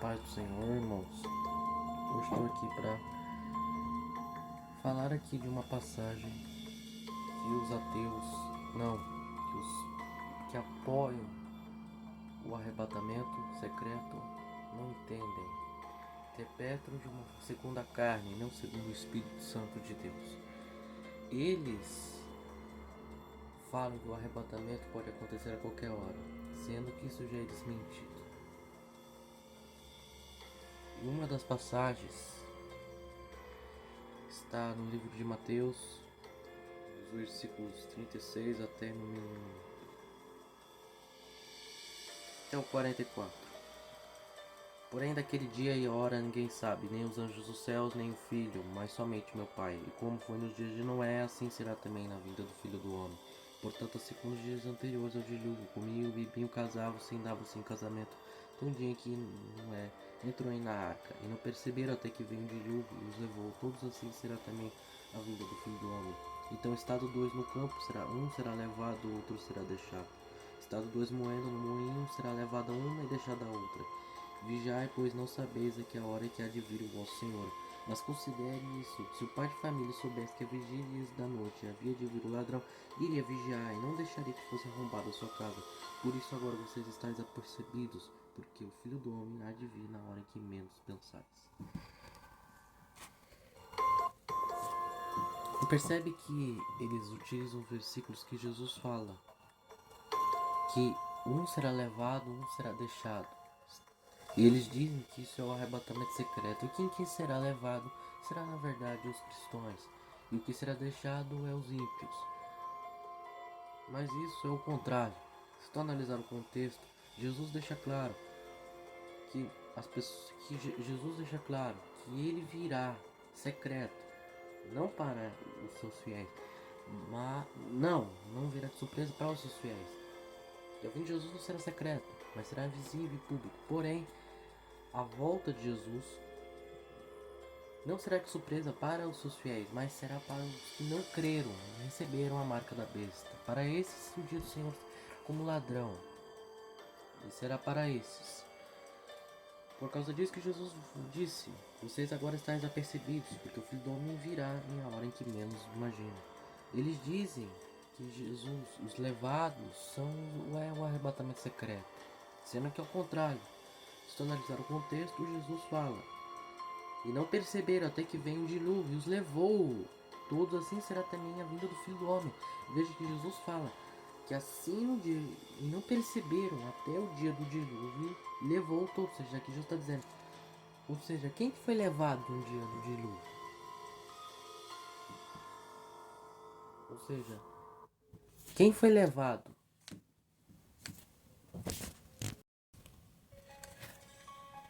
paz do Senhor, irmãos. Hoje estou aqui para falar aqui de uma passagem que os ateus, não, que apoiam o arrebatamento secreto não entendem. Interpretam de uma segundo a carne, não segundo o Espírito Santo de Deus. Eles falam que o arrebatamento pode acontecer a qualquer hora, sendo que isso já é desmentido. E uma das passagens está no livro de Mateus, os versículos 36 até o 44. Porém, daquele dia e hora ninguém sabe, nem os anjos dos céus, nem o Filho, mas somente meu Pai. E como foi nos dias de Noé, assim será também na vinda do Filho do Homem. Portanto, assim como nos dias anteriores ao dilúvio, comiam, bebiam, casavam-se e davam-se em casamento. Então, um dia em que Noé entrou na arca, e não perceberam até que veio um dilúvio e os levou. Todos assim será também a vinda do Filho do Homem. Então, estado dois no campo, um será levado, o outro será deixado. Estado dois moendo no moinho, será levada uma e deixada a outra. Vigiai, pois não sabeis a que hora que há de vir o vosso Senhor. Mas considere isso: se o pai de família soubesse que a vigília da noite havia de vir o ladrão, iria vigiar e não deixaria que fosse arrombada a sua casa. Por isso agora vocês estáis apercebidos, porque o Filho do Homem há de vir na hora que menos pensais. E percebe que eles utilizam versículos que Jesus fala que um será levado, um será deixado. E eles dizem que isso é o arrebatamento secreto. E quem será levado será na verdade os cristãos. E o que será deixado é os ímpios. Mas isso é o contrário. Se tu analisar o contexto, Jesus deixa claro que Jesus deixa claro que ele virá secreto, não para os seus fiéis, mas não virá de surpresa para os seus fiéis. E a vinda de Jesus não será secreta, mas será visível e público. Porém, a volta de Jesus não será de surpresa para os seus fiéis, mas será para os que não creram, não receberam a marca da besta. Para esses, o dia do Senhor como ladrão. E será para esses. Por causa disso que Jesus disse: vocês agora estáis apercebidos, porque o Filho do Homem virá em a hora em que menos imaginam. Eles dizem que Jesus, os levados, são o arrebatamento secreto, sendo que ao contrário. Se analisar o contexto, Jesus fala: e não perceberam até que vem o dilúvio e os levou. Todos assim será também a vinda do Filho do Homem. Veja que Jesus fala que assim no dia, e não perceberam até o dia do dilúvio, levou todos. Ou seja, aqui Jesus está dizendo, ou seja, quem foi levado no dia do dilúvio? Ou seja, quem foi levado?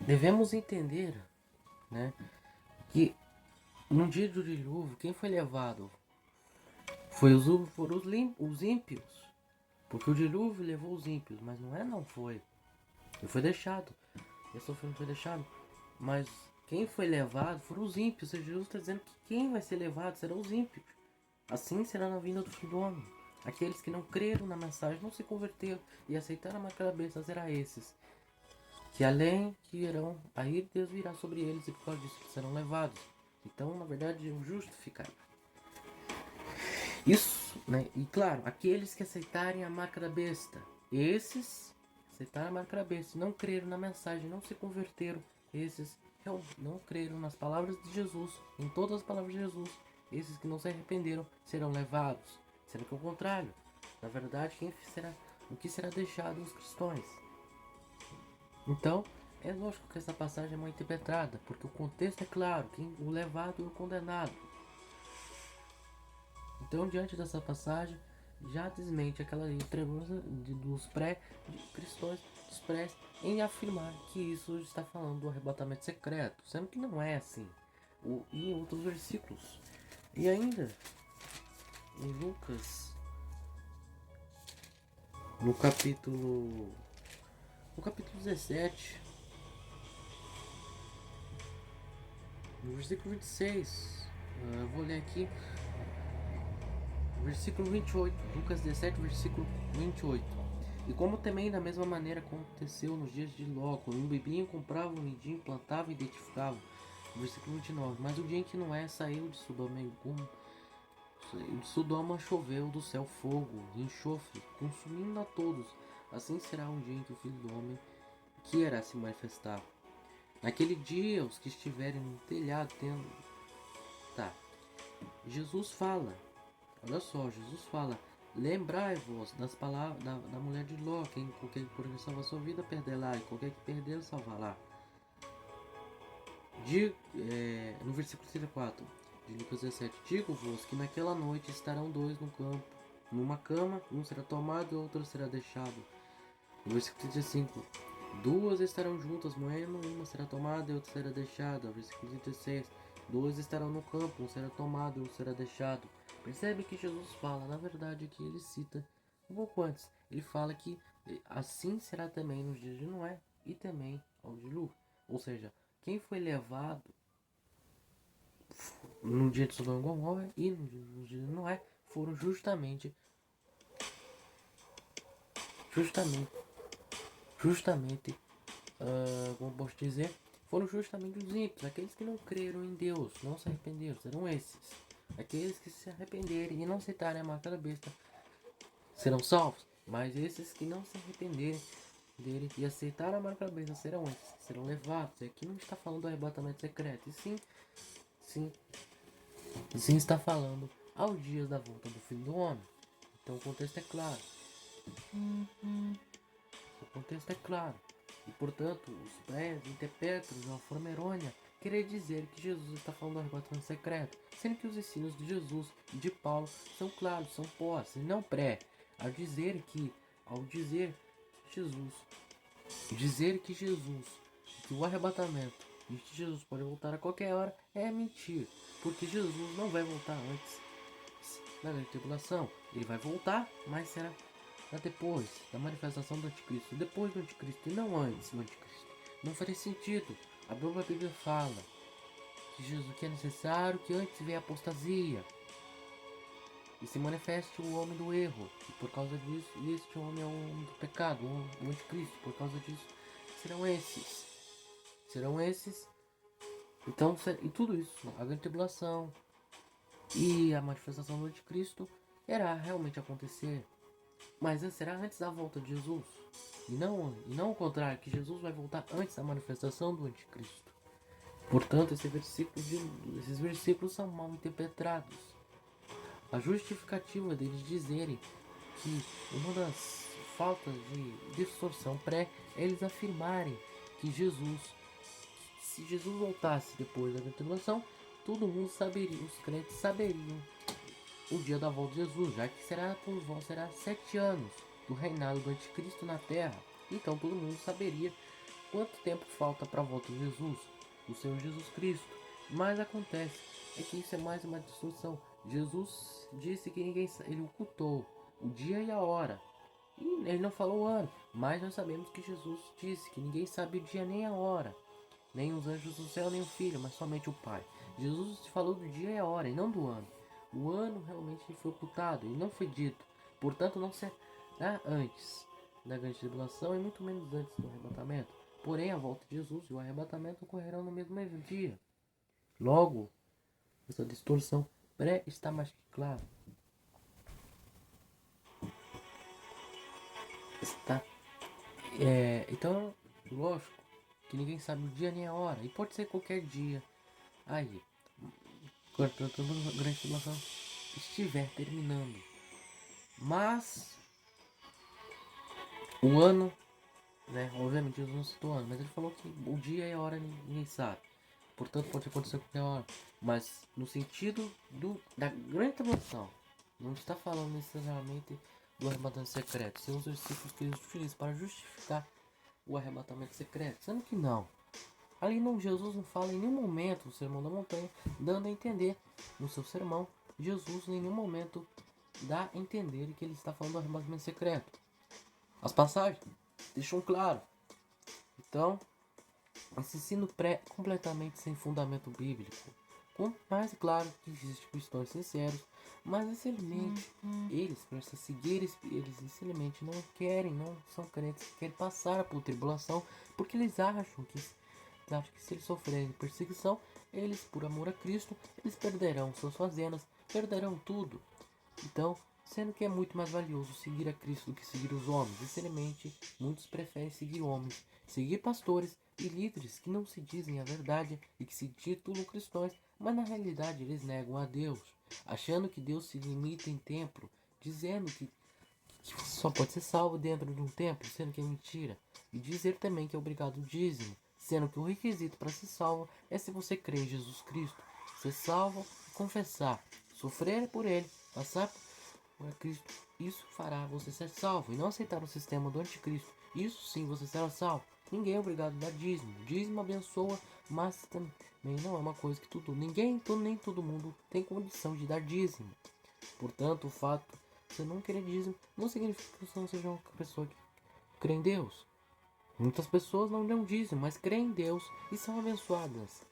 Devemos entender, né, que no dia do dilúvio, quem foi levado foram os ímpios. Porque o dilúvio levou os ímpios, mas não foi. Ele foi deixado. Esse sofrimento foi deixado. Mas quem foi levado foram os ímpios. Ou seja, Jesus está dizendo que quem vai ser levado serão os ímpios. Assim será na vinda do Filho do Homem. Aqueles que não creram na mensagem, não se converteram e aceitaram a marca da besta, será esses. Que além que irão, aí Deus virá sobre eles e por causa disso serão levados. Então, na verdade, é o justo ficar. Isso, né? E claro, aqueles que aceitarem a marca da besta, esses aceitaram a marca da besta, não creram na mensagem, não se converteram, esses não creram nas palavras de Jesus, em todas as palavras de Jesus, esses que não se arrependeram serão levados, sendo que é o contrário. Na verdade, o que será deixado aos cristãos? Então, é lógico que essa passagem é mal interpretada, porque o contexto é claro, o levado é o condenado. Então, diante dessa passagem, já desmente aquela entrevista dos pré-cristãos em afirmar que isso está falando do arrebatamento secreto, sendo que não é assim. E em outros versículos. E ainda, em Lucas, no capítulo 17, no versículo 26, eu vou ler aqui. Versículo 28, Lucas 17, versículo 28. E como também da mesma maneira aconteceu nos dias de Ló, quando um bebiam, compravam, vendiam, plantavam e identificavam. Versículo 29. Mas o dia em que Noé saiu de Sodoma choveu do céu fogo e enxofre, consumindo a todos. Assim será um dia em que o Filho do Homem que irá se manifestar. Naquele dia, os que estiverem no telhado tendo... Tá. Jesus fala. Olha só, Jesus fala. Lembrai-vos das palavras da mulher de Ló. Qualquer que por salvar sua vida, perderá. E qualquer que perder, salvará. No versículo 34 de Lucas 17. Digo-vos que naquela noite estarão dois no campo. Numa cama, um será tomado e outro será deixado. No versículo 35. Duas estarão juntas moendo, uma será tomada e outra será deixada. Versículo 36. Dois estarão no campo, um será tomado e outro será deixado. Percebe que Jesus fala, na verdade, que ele cita um pouco antes. Ele fala que assim será também nos dias de Noé e também ao dilúvio. Ou seja, quem foi levado no dia de Sodoma e Gomorra e no dia de Noé foram justamente como posso dizer, foram justamente os ímpios, aqueles que não creram em Deus, não se arrependeram, serão esses. Aqueles que se arrependerem e não aceitarem a marca da besta serão salvos, mas esses que não se arrependerem dele e aceitar a marca da besta serão esses que serão levados. E aqui não está falando do arrebatamento secreto, e sim está falando aos dias da volta do Filho do Homem. Então o contexto é claro. O contexto é claro. E portanto, os pré-interpretam de uma forma errônea querer dizer que Jesus está falando do arrebatamento secreto, sendo que os ensinos de Jesus e de Paulo são claros, são pós e não pré. Ao dizer que que o arrebatamento e que Jesus pode voltar a qualquer hora é mentir, porque Jesus não vai voltar antes da grande tribulação. Ele vai voltar, mas será depois da manifestação do anticristo, depois do anticristo e não antes do anticristo. Não faria sentido. A própria Bíblia fala que é necessário que antes venha a apostasia e se manifeste o homem do erro, e por causa disso este homem é o homem do pecado, o anticristo. Por causa disso serão esses. Então, e tudo isso, a grande tribulação e a manifestação do anticristo irá realmente acontecer, mas será antes da volta de Jesus, e não o contrário, que Jesus vai voltar antes da manifestação do anticristo. Portanto, esses versículos são mal interpretados. A justificativa deles dizerem que uma das faltas de distorção é eles afirmarem que se Jesus voltasse depois da tribulação, todo mundo saberia, os crentes saberiam o dia da volta de Jesus, já que será 7 anos do reinado do anticristo na terra. Então todo mundo saberia quanto tempo falta para a volta de Jesus, do Senhor Jesus Cristo. Mas acontece é que isso é mais uma distorção. Jesus disse que ele ocultou o dia e a hora. E ele não falou o ano, mas nós sabemos que Jesus disse que ninguém sabe o dia nem a hora, nem os anjos do céu, nem o Filho, mas somente o Pai. Jesus falou do dia e a hora, e não do ano. O ano realmente foi ocultado, e não foi dito. Portanto, não será antes da grande tribulação, e muito menos antes do arrebatamento. Porém, a volta de Jesus e o arrebatamento ocorrerão no mesmo dia. Logo, essa distorção pré está mais que clara. Então, lógico que ninguém sabe o dia nem a hora, e pode ser qualquer dia. Aí, quando a grande tribulação estiver terminando. Mas o ano, né? Obviamente Jesus não citou o ano, mas ele falou que o dia e a hora ninguém sabe. Portanto, pode acontecer qualquer hora. Mas no sentido da grande tribulação, não está falando necessariamente do arrebatamento secreto. São os versículos que eles utilizam para justificar o arrebatamento secreto, sendo que não. Ali não, Jesus não fala em nenhum momento no Sermão da Montanha, dando a entender no seu sermão, Jesus em nenhum momento dá a entender que ele está falando do arrebatamento secreto. As passagens deixam claro. Então, esse ensino pré completamente sem fundamento bíblico, Mas claro que existem cristãos sinceros, mas sinceramente, eles, para seguir eles sinceramente não querem, não são crentes que querem passar por tribulação, porque eles acham que se eles sofrerem perseguição, eles, por amor a Cristo, eles perderão suas fazendas, perderão tudo. Então, sendo que é muito mais valioso seguir a Cristo do que seguir os homens, sinceramente, muitos preferem seguir homens, seguir pastores e líderes que não se dizem a verdade e que se titulam cristãos, mas na realidade eles negam a Deus, achando que Deus se limita em templo, dizendo que você só pode ser salvo dentro de um templo, sendo que é mentira, e dizer também que é obrigado o dízimo, sendo que o requisito para ser salvo é se você crê em Jesus Cristo, ser salvo e confessar, sofrer por ele, passar por Cristo. Isso fará você ser salvo e não aceitar o sistema do anticristo. Isso sim você será salvo. Ninguém é obrigado a dar dízimo. Dízimo abençoa, mas também não é uma coisa que nem todo mundo tem condição de dar dízimo. Portanto, o fato de você não querer dízimo não significa que você não seja uma pessoa que crê em Deus. Muitas pessoas não dão dízimo, mas creem em Deus e são abençoadas.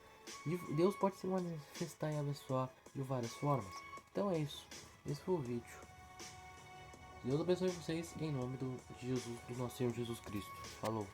E Deus pode se manifestar e abençoar de várias formas. Então é isso. Esse foi o vídeo. Deus abençoe vocês em nome de Jesus, do nosso Senhor Jesus Cristo. Falou.